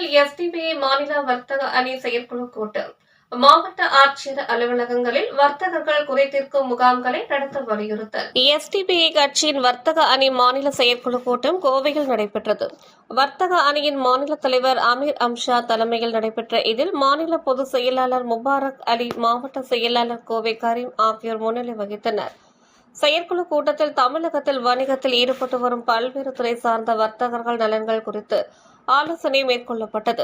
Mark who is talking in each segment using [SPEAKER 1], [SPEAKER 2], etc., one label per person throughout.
[SPEAKER 1] கூட்டத்தில் எஸ்டிபிஐ மாநில வர்த்தக அணி செயற்குழு கூட்டம். மாவட்ட ஆட்சியர் அலுவலகங்களில் வர்த்தகர்கள் குறைதீர்க்கும் முகாம்களை நடத்த வலியுறுத்தல். எஸ்டிபிஐ கட்சியின் வர்த்தக அணி மாநில செயற்குழு கூட்டம் கோவையில் நடைபெற்றது. வர்த்தக அணியின் மாநில தலைவர் அமீர் அம்ஷா தலைமையில் நடைபெற்ற இதில் மாநில பொதுச் செயலாளர் முபாரக் அலி, மாவட்ட செயலாளர் கோவை கரீம் ஆகியோர் முன்னிலை வகித்தனர். செயற்குழு கூட்டத்தில் தமிழகத்தில் வணிகத்தில் ஈடுபட்டு வரும் பல்வேறு துறை சார்ந்த வர்த்தகர்கள் நலன்கள் குறித்து ஆலோசனை மேற்கொள்ளப்பட்டது.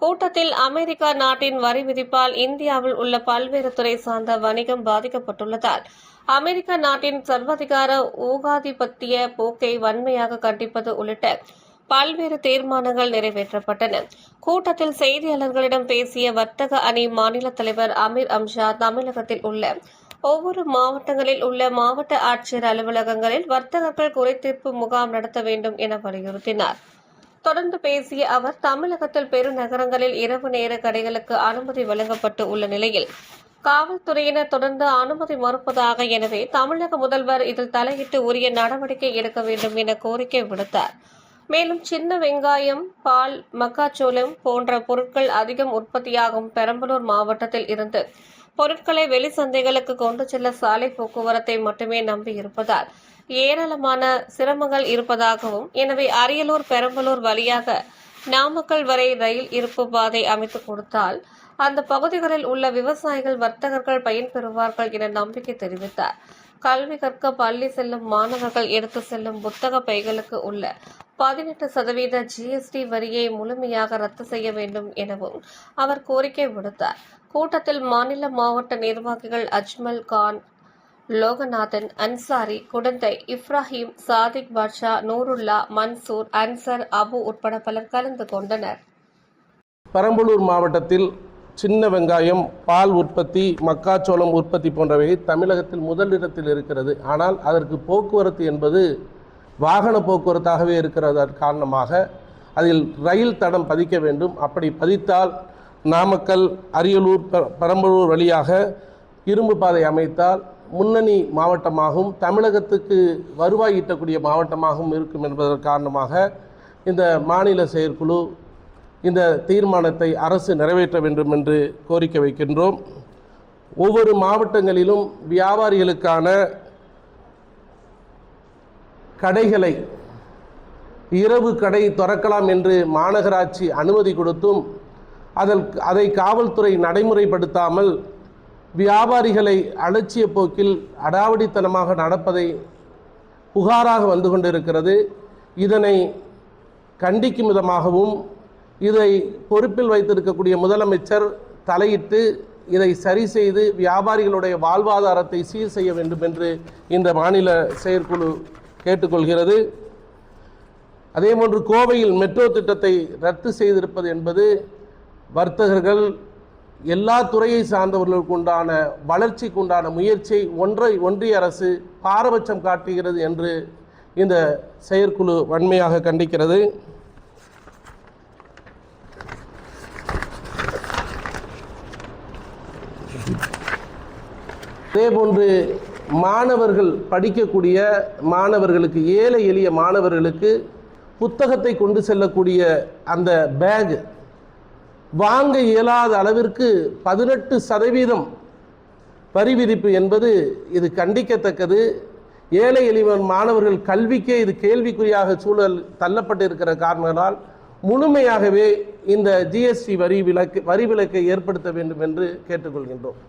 [SPEAKER 1] கூட்டத்தில் அமெரிக்கா நாட்டின் வரி விதிப்பால் இந்தியாவில் உள்ள பல்வேறு துறை சார்ந்த வணிகம் பாதிக்கப்பட்டுள்ளதால் அமெரிக்க நாட்டின் சர்வாதிகார ஊகாதிபத்திய போக்கை வன்மையாக கண்டிப்பது உள்ளிட்ட பல்வேறு தீர்மானங்கள் நிறைவேற்றப்பட்டன. கூட்டத்தில் செய்தியாளர்களிடம் பேசிய வர்த்தக அணி மாநில தலைவர் அமீர் அம்ஷா, தமிழகத்தில் உள்ள ஒவ்வொரு மாவட்டங்களில் உள்ள மாவட்ட ஆட்சியர் அலுவலகங்களில் வர்த்தகர்கள் குறைதீர்ப்பு முகாம் நடத்த வேண்டும் என வலியுறுத்தினார். தொடர்ந்து பேசிய அவர், தமிழகத்தில் பெருநகரங்களில் இரவு நேர கடைகளுக்கு அனுமதி வழங்கப்பட்டு உள்ள நிலையில் காவல்துறையினர் தொடர்ந்து அனுமதி மறுப்பதாக, எனவே தமிழக முதல்வர் இதில் தலையிட்டு உரிய நடவடிக்கை எடுக்க வேண்டும் என கோரிக்கை விடுத்தார். மேலும் சின்ன வெங்காயம், பால், மக்காச்சோளம் போன்ற பொருட்கள் அதிகம் உற்பத்தியாகும் பெரம்பலூர் மாவட்டத்தில் இருந்து பொருட்களை வெளி சந்தைகளுக்கு கொண்டு செல்ல சாலை போக்குவரத்தை மட்டுமே நம்பி இருப்பதால் ஏராளமான சிரமங்கள் இருப்பதாகவும், எனவே அரியலூர், பெரம்பலூர் வழியாக நாமக்கல் வரை ரயில் இருப்பு பாதை அமைத்துக் கொடுத்தால் அந்த பகுதிகளில் உள்ள விவசாயிகள், வர்த்தகர்கள் பயன்பெறுவார்கள் என நம்பிக்கை தெரிவித்தார். கல்வி கற்க பள்ளி செல்லும் மாணவர்கள் எடுத்து செல்லும் புத்தக பைகளுக்கு உள்ள 18% ஜிஎஸ்டி வரியை முழுமையாக ரத்து செய்ய வேண்டும் எனவும் அவர் கோரிக்கை விடுத்தார். கூட்டத்தில் மாநில மாவட்ட நிர்வாகிகள் அஜ்மல் கான், லோகநாதன், அன்சாரி, குடந்தை, இப்ராஹிம், சாதிக் பாட்ஷா, நூருல்லா, மன்சூர், அன்சர், அபு உட்பட பலர் கலந்து கொண்டனர்.
[SPEAKER 2] பெரம்பலூர் மாவட்டத்தில் சின்ன வெங்காயம், பால் உற்பத்தி, மக்காச்சோளம் உற்பத்தி போன்றவை தமிழகத்தில் முதலிடத்தில் இருக்கிறது. ஆனால் அதற்கு போக்குவரத்து என்பது வாகன போக்குவரத்தாகவே இருக்கிறதன் காரணமாக அதில் ரயில் தடம் பதிக்க வேண்டும். அப்படி பதித்தால் நாமக்கல், அரியலூர், பெரம்பலூர் வழியாக இரும்பு பாதை அமைத்தால் முன்னணி மாவட்டமாகவும் தமிழகத்துக்கு வருவாய் ஈட்டக்கூடிய மாவட்டமாகவும் இருக்கும் என்பதன் காரணமாக இந்த மாநில செயற்குழு இந்த தீர்மானத்தை அரசு நிறைவேற்ற வேண்டும் என்று கோரிக்கை வைக்கின்றோம். ஒவ்வொரு மாவட்டங்களிலும் வியாபாரிகளுக்கான கடைகளை இரவு கடை திறக்கலாம் என்று மாநகராட்சி அனுமதி கொடுத்தும் அதை காவல்துறை நடைமுறைப்படுத்தாமல் வியாபாரிகளை அலட்சிய போக்கில் அடாவடித்தனமாக நடப்பதை புகாராக வந்து கொண்டிருக்கிறது. இதனை கண்டிக்கும் விதமாகவும் இதை பொறுப்பில் வைத்திருக்கக்கூடிய முதலமைச்சர் தலையிட்டு இதை சரி செய்து வியாபாரிகளுடைய வாழ்வாதாரத்தை சீர் செய்ய வேண்டும் என்று இந்த மாநில செயற்குழு கேட்டுக்கொள்கிறது. அதேபோன்று கோவையில் மெட்ரோ திட்டத்தை ரத்து செய்திருப்பது என்பது வர்த்தகர்கள், எல்லா துறையை சார்ந்தவர்களுக்கு உண்டான வளர்ச்சிக்கு உண்டான முயற்சியை ஒன்றிய அரசு பாரபட்சம் காட்டுகிறது என்று இந்த செயற்குழு வன்மையாக கண்டிக்கிறது. அதேபோன்று மாணவர்கள் படிக்கக்கூடிய மாணவர்களுக்கு, ஏழை எளிய மாணவர்களுக்கு புத்தகத்தை கொண்டு செல்லக்கூடிய அந்த பேக் வாங்க இயலாத அளவிற்கு 18% வரி விதிப்பு என்பது இது கண்டிக்கத்தக்கது. ஏழை எளிய மாணவர்கள் கல்விக்கே இது கேள்விக்குறியாக சூழல் தள்ளப்பட்டு இருக்கிற காரணத்தால் முழுமையாகவே இந்த ஜிஎஸ்டி வரி விலக்கை ஏற்படுத்த வேண்டும் என்று கேட்டுக்கொள்கின்றோம்.